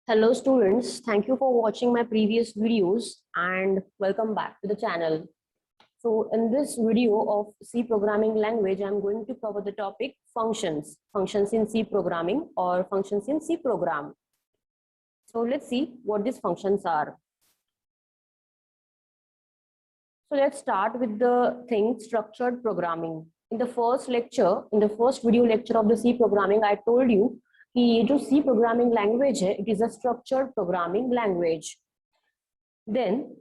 Hello students, thank you for watching my previous videos and welcome back to the channel. So in this video of C programming language, I'm going to cover the topic functions in C programming or functions in C program. So let's see what these functions are. So let's start with the thing structured programming. In the first video lecture of the C programming, I told you कि ये जो C programming language है, it is a structured programming language. Then,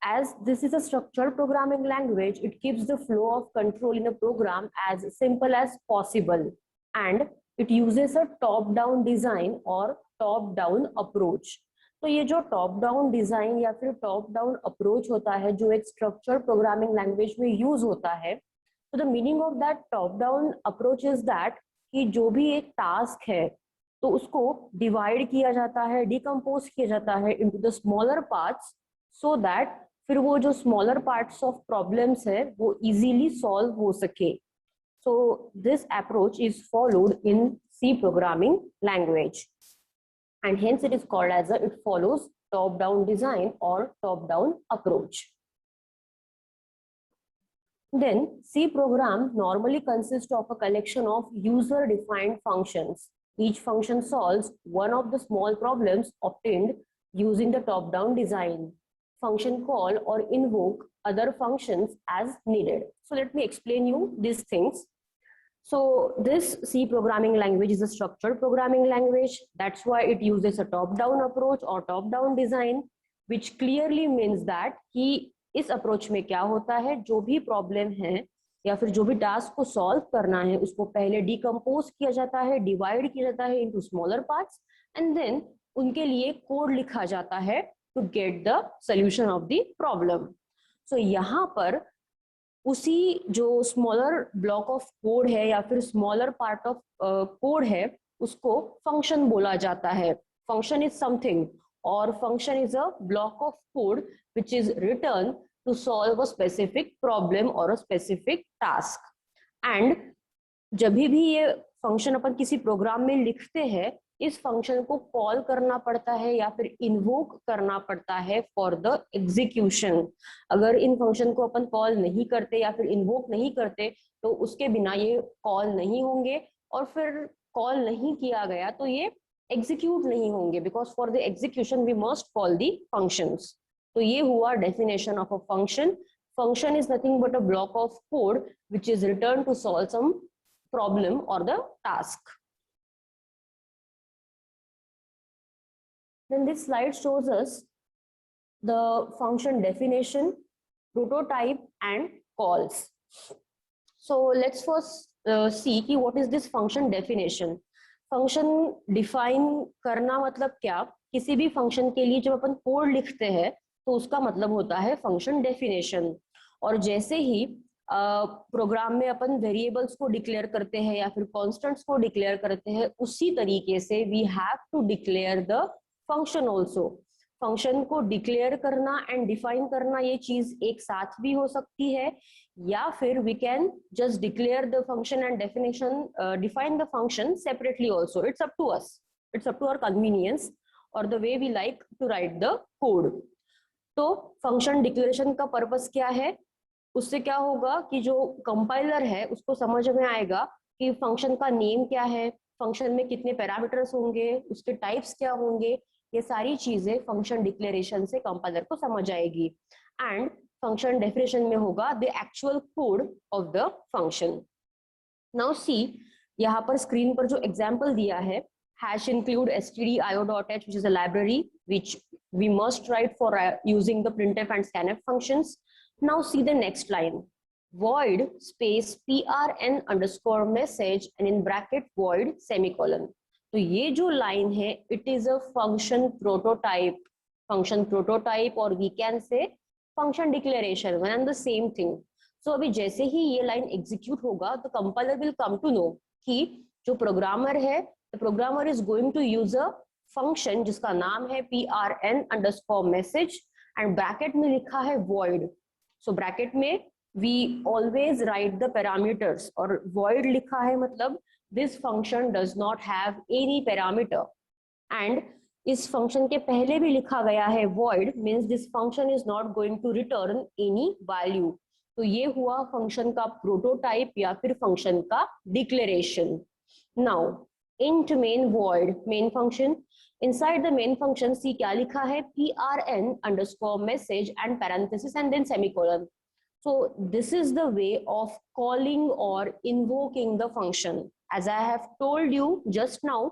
as this is a structured programming language, it keeps the flow of control in a program as simple as possible, and it uses a top-down design or top-down approach. तो ये जो top down design या फिर top down approach होता है जो एक structure programming language में यूज होता है, तो the meaning of that top down approach is that कि जो भी एक टास्क है तो उसको डिवाइड किया जाता है, डिकम्पोज किया जाता है into the smaller parts, so that फिर वो जो स्मॉलर पार्ट्स ऑफ प्रॉब्लम्स है वो इजीली सॉल्व हो सके. So this approach is followed in C programming language and hence it is called as it follows top down design or top down approach. Then C program normally consists of a collection of user defined functions. Each function solves one of the small problems obtained using the top down design. Function call or invoke other functions as needed. So let me explain you these things. So this C programming language is a structured programming language. That's why it uses a top-down approach or top-down design, which clearly means that कि इस approach में क्या होता है, जो भी problem है या फिर जो भी task को solve करना है उसको पहले decompose किया जाता है, divide किया जाता है into smaller parts, and then उनके लिए code लिखा जाता है to get the solution of the problem. So यहाँ पर उसी जो स्मॉलर ब्लॉक ऑफ कोड है या फिर स्मॉलर पार्ट ऑफ कोड है उसको फंक्शन बोला जाता है. फंक्शन इज समथिंग और function is a block of code which is return to solve a specific problem और अ स्पेसिफिक टास्क. एंड जब भी ये फंक्शन अपन किसी प्रोग्राम में लिखते हैं, इस फंक्शन को कॉल करना पड़ता है या फिर इन्वोक करना पड़ता है फॉर द एग्जीक्यूशन. अगर इन फंक्शन को अपन कॉल नहीं करते या फिर इन्वोक नहीं करते तो उसके बिना ये कॉल नहीं होंगे, और फिर कॉल नहीं किया गया तो ये एग्जीक्यूट नहीं होंगे, because for the execution we must call the functions. तो ये हुआ definition of a function. Function is nothing but a block of code which is return to solve some problem और the task. Then this slide shows us the function definition, prototype and calls. So let's first see कि what is this function definition. Function define करना मतलब क्या? किसी भी function के लिए जब अपन कोड लिखते हैं तो उसका मतलब होता है function definition. और जैसे ही प्रोग्राम में अपन वेरिएबल्स को डिक्लेयर करते हैं या फिर कॉन्स्टेंट्स को डिक्लेयर करते हैं, उसी तरीके से we have to declare the function also. Function को डिक्लेयर करना एंड डिफाइन करना ये चीज एक साथ भी हो सकती है, या फिर we can just declare the function and definition define the function separately also. It's up to us, it's up to our convenience और the way we like to write the code. तो फंक्शन डिक्लेरेशन का purpose क्या है? उससे क्या होगा कि जो कंपाइलर है उसको समझ में आएगा कि फंक्शन का नेम क्या है, फंक्शन में कितने पैरामीटर्स होंगे, उसके टाइप्स क्या होंगे. ये सारी चीजें फंक्शन डिक्लेरेशन से कंपाइलर को समझ आएगी. एंड फंक्शन डेफिनेशन में होगा the actual code of the function. Now see, यहाँ पर स्क्रीन पर जो एग्जांपल दिया है, hash include stdio.h, which is a library which we must write for using the printf and scanf functions. Now see the next line, void space prn underscore message and in bracket void semicolon. तो ये जो line है it is a function prototype, or we can say function declaration, one and the same thing. So अभी जैसे ही ये line execute होगा तो compiler will come to know कि जो प्रोग्रामर है, the programmer is going to use a function जिसका नाम है prn underscore message and bracket में लिखा है void. So bracket में we always write the parameters, और void लिखा है मतलब this function does not have any parameter, and इस फंक्शन के पहले भी लिखा गया है void means this function is not going to return any value. तो ये हुआ फंक्शन का प्रोटोटाइप या फिर फंक्शन का declaration. Now int main void main function. Inside the main function C क्या लिखा है, prn underscore message and parenthesis and then semicolon. So this is the way of calling or invoking the function. As I have told you just now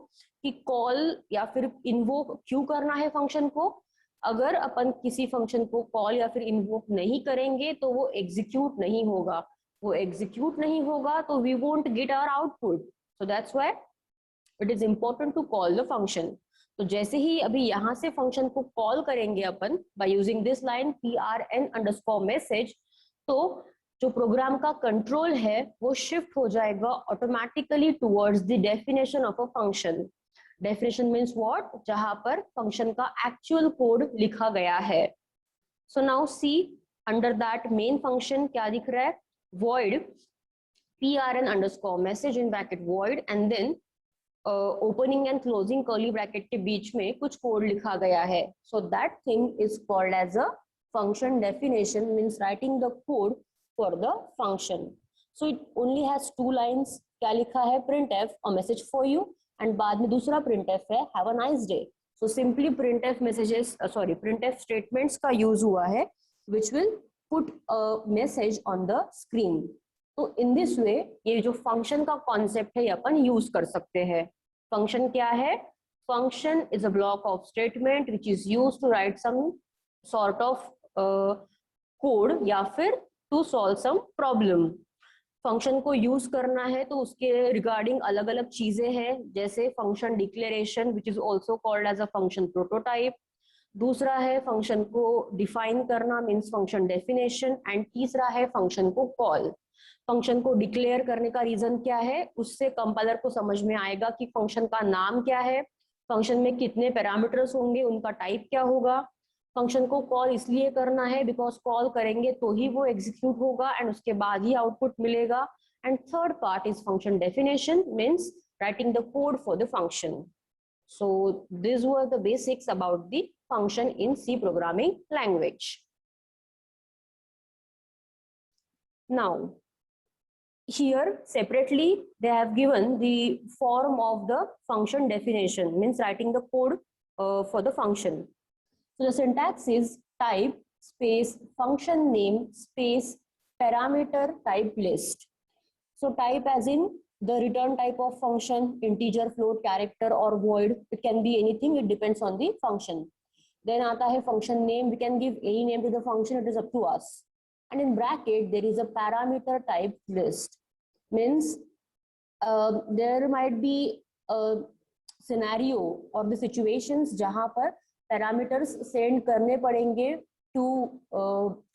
कि call या फिर invoke क्यों करना है function को. अगर अपन किसी फंक्शन को कॉल या फिर इन्वोक नहीं करेंगे तो वो एग्जीक्यूट नहीं होगा. वो एग्जीक्यूट नहीं होगा तो we won't get our output. So that's why it is important to call the function. तो जैसे ही अभी यहाँ से फंक्शन को कॉल करेंगे अपन by using this line prn underscore message, तो जो प्रोग्राम का कंट्रोल है वो शिफ्ट हो जाएगा automatically towards the definition of a function. Definition means what, जहां पर फंक्शन का एक्चुअल कोड लिखा गया है. So now see under that main function क्या दिख रहा है, void prn underscore message in bracket void and then opening and closing curly bracket के बीच में कुछ कोड लिखा गया है. So that thing is called as a function definition, means writing the code for the function. So it only has two lines. क्या लिखा है, printf a message for you, and बाद में दूसरा printf है have a nice day. So simply printf messages printf statements का use हुआ है which will put a message on the screen. तो in this way ये जो function का concept है ये अपन use कर सकते हैं. function क्या है, function is a block of statement which is used to write some sort of code या फिर to solve some problem. Function को यूज करना है तो उसके रिगार्डिंग अलग अलग चीजें हैं, जैसे function declaration which is also called as a function prototype. दूसरा है फंक्शन को डिफाइन करना मीन्स फंक्शन डेफिनेशन. एंड तीसरा है फंक्शन को कॉल. फंक्शन को डिक्लेयर करने का रीजन क्या है, उससे कंपाइलर को समझ में आएगा कि फंक्शन का नाम क्या है, फंक्शन में कितने पैरामीटर्स होंगे, उनका टाइप क्या होगा. फंक्शन को कॉल इसलिए करना है बिकॉज कॉल करेंगे तो ही वो एग्जीक्यूट होगा एंड उसके बाद ही आउटपुट मिलेगा. And third part is function definition means writing the code for the function. So this were the basics about the function in C programming language. Now here separately they have given the form of the function definition, means writing the code for the function. So the syntax is type space function name space parameter type list. So type as in the return type of function, integer, float, character or void. It can be anything, it depends on the function. Then आता है function name, we can give any name to the function, it is up to us. And in bracket there is a parameter type list, means there might be a scenario or the situations जहाँ पर parameters send करने पड़ेंगे to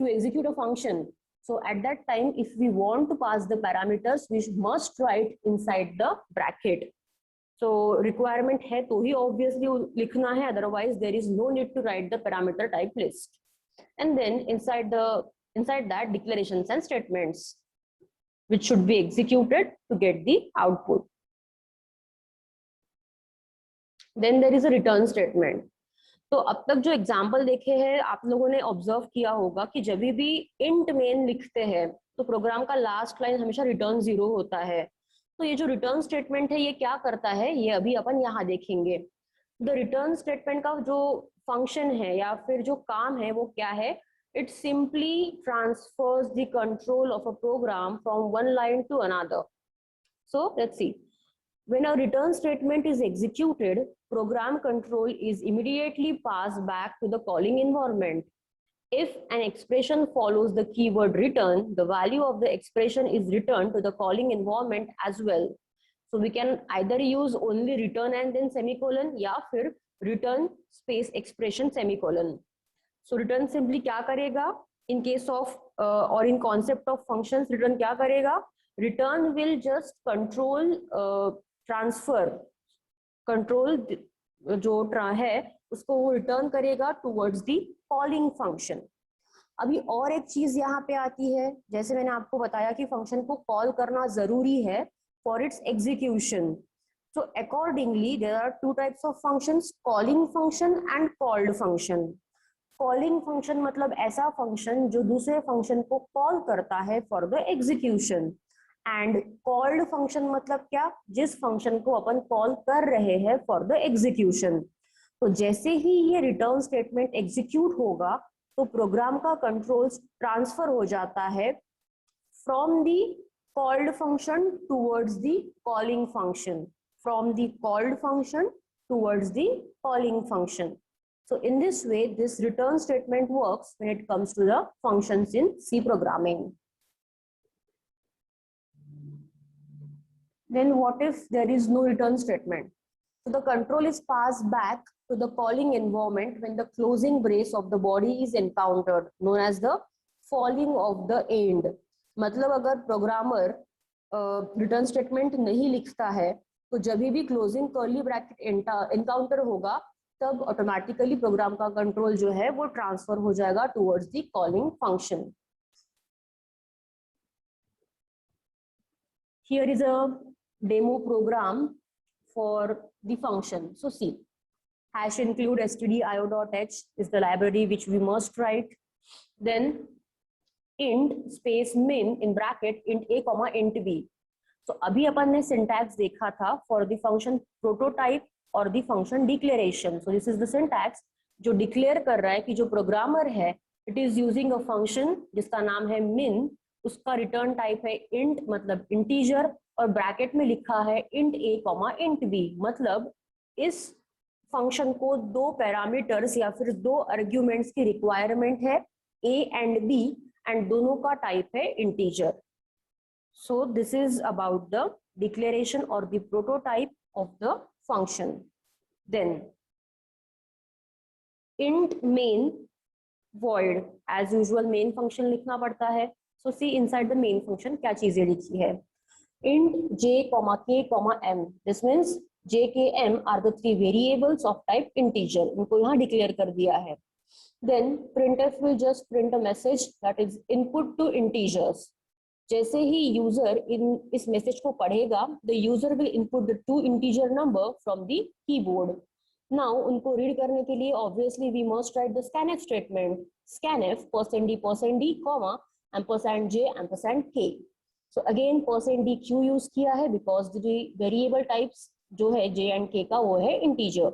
execute a function. So at that time if we want to pass the parameters we must write inside the bracket. So requirement है तो ही obviously लिखना है, otherwise there is no need to write the parameter type list. And then inside that declarations and statements which should be executed to get the output. Then there is a return statement. तो अब तक जो example देखे हैं आप लोगों ने observe किया होगा कि जब भी इंट मेन लिखते हैं तो प्रोग्राम का लास्ट लाइन हमेशा रिटर्न 0 होता है. तो ये जो रिटर्न स्टेटमेंट है ये क्या करता है ये अभी अपन यहाँ देखेंगे. द रिटर्न स्टेटमेंट का जो फंक्शन है या फिर जो काम है वो क्या है, it simply transfers the control of a program from one line to another. So let's see. When a return statement is executed, program control is immediately passed back to the calling environment. If an expression follows the keyword return, the value of the expression is returned to the calling environment as well. So we can either use only return and then semicolon या फिर return space expression semicolon. So return simply क्या करेगा, in case of or in concept of functions return क्या करेगा, return will just control transfer, control जो है उसको वो return करेगा towards the calling function. अभी और एक चीज यहाँ पे आती है, जैसे मैंने आपको बताया कि फंक्शन को कॉल करना जरूरी है for its execution. So accordingly, there are two types of functions, calling function and called function. Calling function मतलब ऐसा function जो दूसरे function को call करता है for the execution. And called function मतलब क्या, जिस function को अपन call कर रहे हैं for the execution. तो जैसे ही ये return statement execute होगा तो प्रोग्राम का कंट्रोल ट्रांसफर हो जाता है from the called function towards the calling function, from the called function towards the calling function. So in this way, this return statement works when it comes to the functions in C programming. Then what if there is no return statement? So the control is passed back to the calling environment when the closing brace of the body is encountered, known as the falling of the end. मतलब अगर programmer return statement नहीं लिखता है तो जब भी closing curly bracket encounter होगा तब ऑटोमेटिकली प्रोग्राम का कंट्रोल जो है वो ट्रांसफर हो जाएगा towards the calling function. Here is a demo program for the function. So see, hash include stdio.h is the library which we must write. Then int space min in bracket int a comma int b. So अभी अपन ने syntax देखा था for the function prototype और the function declaration. So this is the syntax जो declare कर रहा है कि जो programmer है it is using a function जिसका नाम है min, उसका रिटर्न टाइप है int मतलब इंटीजर और ब्रैकेट में लिखा है int a comma int b. मतलब इस फंक्शन को दो पैरामीटर्स या फिर दो आर्ग्यूमेंट्स की रिक्वायरमेंट है a एंड b एंड दोनों का टाइप है integer. So this is about the declaration और the prototype of the function. Then int main void, as usual main function लिखना पड़ता है. So see inside the main function क्या चीजें लिखी है. int j comma k comma m, this means j k m are the three variables of type integer, इनको यहाँ declare कर दिया है. then printf will just print a message that is input to integers. जैसे ही user इस message को पढ़ेगा the user will input the two integer number from the keyboard. now उनको रीड करने के लिए obviously we must write the scanf statement, scanf %d comma ampersand j ampersand k. So again %d क्यों use किया है, because the variable types जो है j and k का वो है integer.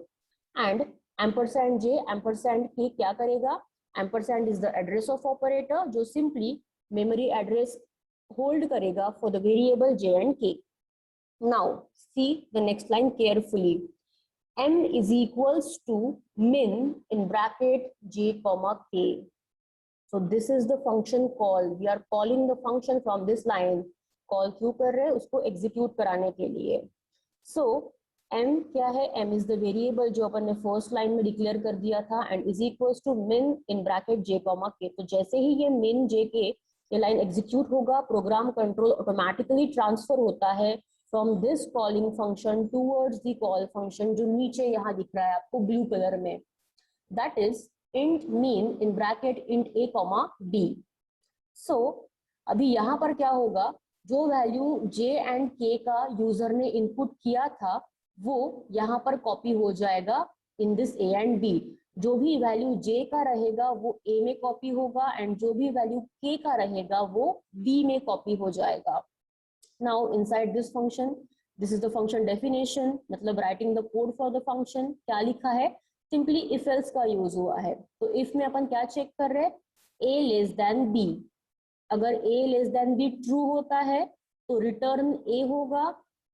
And ampersand j ampersand k क्या करेगा, ampersand is the address of operator जो सिंपली मेमोरी एड्रेस होल्ड करेगा for the variable j and k. Now see the next line carefully. m is equals to min in bracket j comma k. So this is the function call. We are calling the function from this line. Call क्यों कर रहे हैं, उसको execute कराने के लिए. So m क्या है, m is the variable जो अपन ने फर्स्ट लाइन में डिक्लेयर कर दिया था and is equals to min in bracket j comma k. तो जैसे ही ये min j k ये लाइन एग्जीक्यूट होगा प्रोग्राम कंट्रोल ऑटोमेटिकली ट्रांसफर होता है from this calling function towards the call function जो नीचे यहाँ दिख रहा है आपको ब्लू कलर में. That is int mean in bracket int a comma b. so अभी यहाँ पर क्या होगा, जो वैल्यू j एंड k का यूजर ने इनपुट किया था वो यहाँ पर कॉपी हो जाएगा in this a and b. जो भी वैल्यू j का रहेगा वो a में कॉपी होगा एंड जो भी वैल्यू k का रहेगा वो b में कॉपी हो जाएगा. Now inside this function, this is the function definition, मतलब writing the code for the function. क्या लिखा है, सिंपली इफ एल्स का यूज हुआ है. तो इफ में अपन क्या चेक कर रहे हैं, a लेस देन b. अगर a less than b true होता है तो रिटर्न a होगा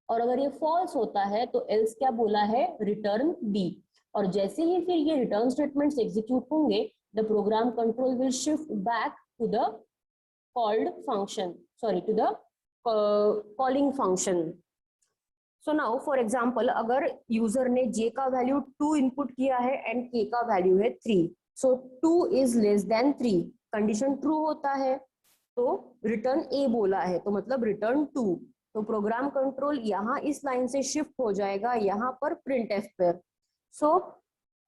और अगर ये फॉल्स होता है तो एल्स क्या बोला है, रिटर्न b. और जैसे ही फिर ये रिटर्न स्टेटमेंट्स एग्जीक्यूट होंगे the program control will shift back to the called function, sorry to the calling function. So now for example अगर यूजर ने j का वैल्यू 2 इनपुट किया है एंड k का वैल्यू है 3. So 2 is less than 3, condition true होता है तो रिटर्न a बोला है तो मतलब रिटर्न 2. तो प्रोग्राम कंट्रोल यहाँ इस लाइन से शिफ्ट हो जाएगा यहाँ पर printf पर. सो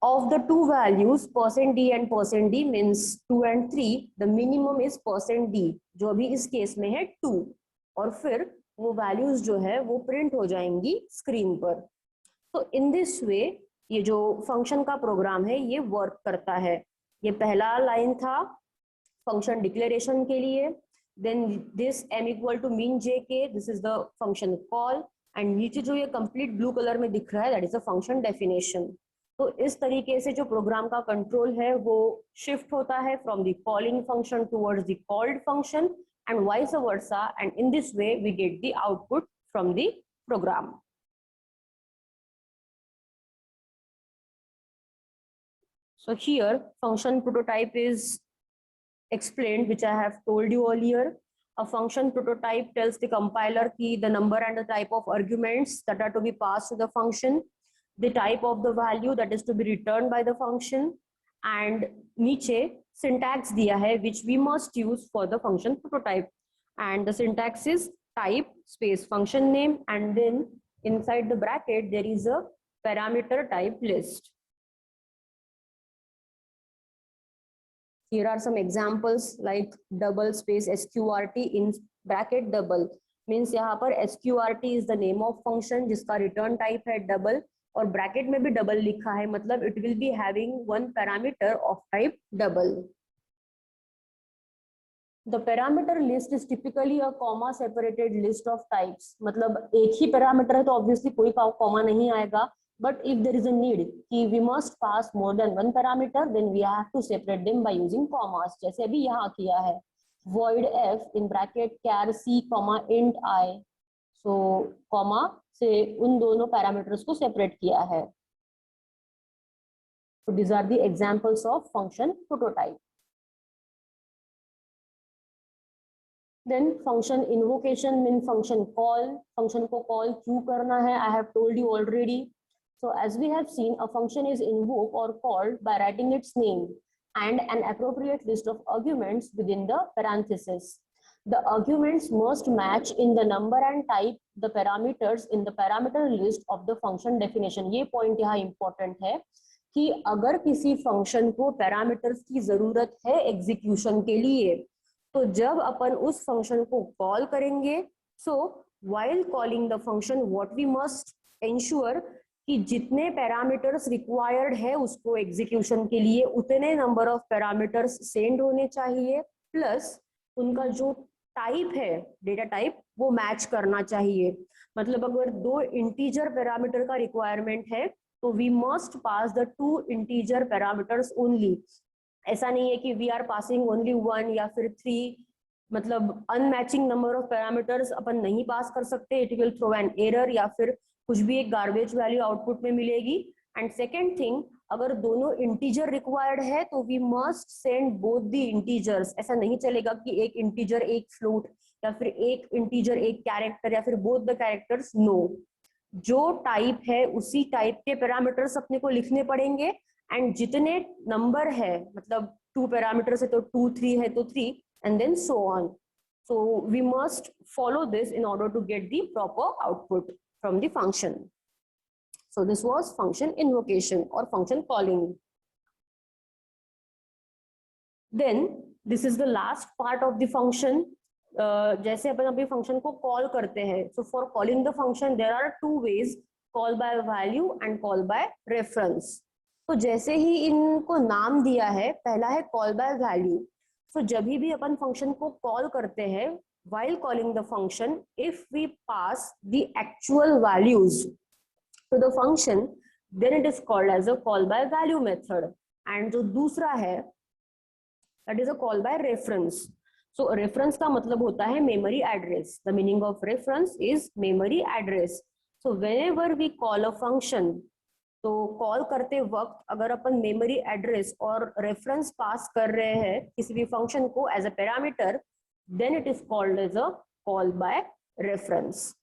of the two values %d and %d means 2 and 3, the minimum is %d जो अभी इस केस में है 2. और फिर वो वैल्यूज जो है वो प्रिंट हो जाएंगी स्क्रीन पर। तो इन दिस वे ये जो फंक्शन का प्रोग्राम है ये वर्क करता है। ये पहला लाइन था फंक्शन डिक्लेरेशन के लिए, then this m equal to mean jk, this is the function call, and नीचे जो ये कंप्लीट ब्लू कलर में दिख रहा है that is a function definition. तो इस तरीके से जो प्रोग्राम का कंट्रोल है वो शिफ्ट होता है from the calling function towards the called function and vice versa, and in this way we get the output from the program. So here function prototype is explained, which I have told you earlier. A function prototype tells the compiler key the number and the type of arguments that are to be passed to the function, the type of the value that is to be returned by the function, and नीचे syntax दिया है which we must use for the function prototype, and the syntax is type space function name, and then inside the bracket there is a parameter type list. Here are some examples like double space sqrt in bracket double, means यहाँ पर sqrt is the name of function जिसका return type है double, और bracket में भी double लिखा है, मतलब it will be having one parameter of type double. The parameter list is typically a comma separated list of types, मतलब एक ही parameter है तो obviously कोई comma नहीं आएगा, but if there is a need कि we must pass more than one parameter, then we have to separate them by using commas, जैसे अभी यहाँ किया है void f in bracket char c comma int I, so comma से उन दोनों parameters को separate किया है. So these are the examples of function prototype. Then function invocation means function call, function को call क्यों करना है I have told you already. So as we have seen, a function is invoked or called by writing its name and an appropriate list of arguments within the parentheses. The arguments must match in the number and type the parameters in the parameter list of the function definition. ये point यहाँ important है कि अगर किसी function को parameters की जरूरत है execution के लिए, तो जब अपन उस function को call करेंगे, so while calling the function what we must ensure कि जितने पैरामीटर्स रिक्वायर्ड है उसको एग्जीक्यूशन के लिए उतने नंबर ऑफ पैरामीटर्स सेंड होने चाहिए, प्लस उनका जो टाइप है डेटा टाइप वो मैच करना चाहिए. मतलब अगर दो इंटीजर पैरामीटर का रिक्वायरमेंट है तो we must pass the two integer parameters only. ऐसा नहीं है कि we are passing only one या फिर थ्री, मतलब अनमैचिंग नंबर ऑफ पैरामीटर्स अपन नहीं पास कर सकते, it will throw an error या फिर कुछ भी एक गार्बेज वैल्यू आउटपुट में मिलेगी. एंड सेकेंड थिंग, अगर दोनों इंटीजर रिक्वायर्ड है तो we must send both the integers. ऐसा नहीं चलेगा कि एक इंटीजर एक फ्लोट या फिर एक इंटीजर एक कैरेक्टर या फिर बोथ द कैरेक्टर्स. नो, जो टाइप है उसी टाइप के पैरामीटर्स अपने को लिखने पड़ेंगे, एंड जितने नंबर है मतलब 2 पैरामीटर्स है तो 2, 3 है तो 3, and then so on. So we must follow this in order to get the proper output from the function. So this was function invocation or function calling. Then this is the last part of the function. जैसे अपन अभी function को call करते हैं, so for calling the function there are two ways, call by value and call by reference. तो जैसे ही इनको नाम दिया है, पहला है call by value. So जब भी अपन फंक्शन को कॉल करते हैं, while calling the function, if we pass the actual values to the function, then it is called as a call by value method. And जो दूसरा है, that is a call by reference. So reference का मतलब होता है memory address. The meaning of reference is memory address. So whenever we call a function, तो call करते वक्त अगर अपन मेमोरी एड्रेस और रेफरेंस पास कर रहे हैं किसी भी फंक्शन को as a parameter, then it is called as a call by reference.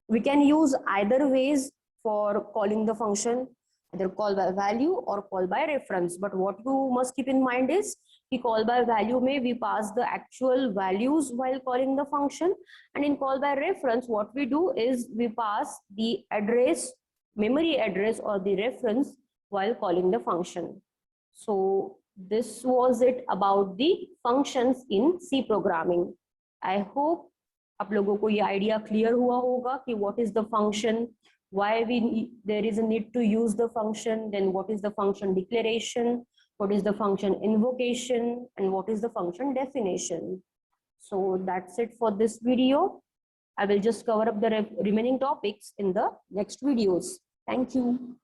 We can use either ways for calling the function, either call by value or call by reference, but what you must keep in mind is कि call by value में we pass the actual values while calling the function, and in call by reference what we do is we pass the address, memory address or the reference while calling the function. So this was it about the functions in C programming. I hope आप लोगों को ये idea clear हुआ होगा कि what is the function, why there is a need to use the function, then what is the function declaration, what is the function invocation, and what is the function definition. So that's it for this video. I will just cover up the remaining topics in the next videos. Thank you.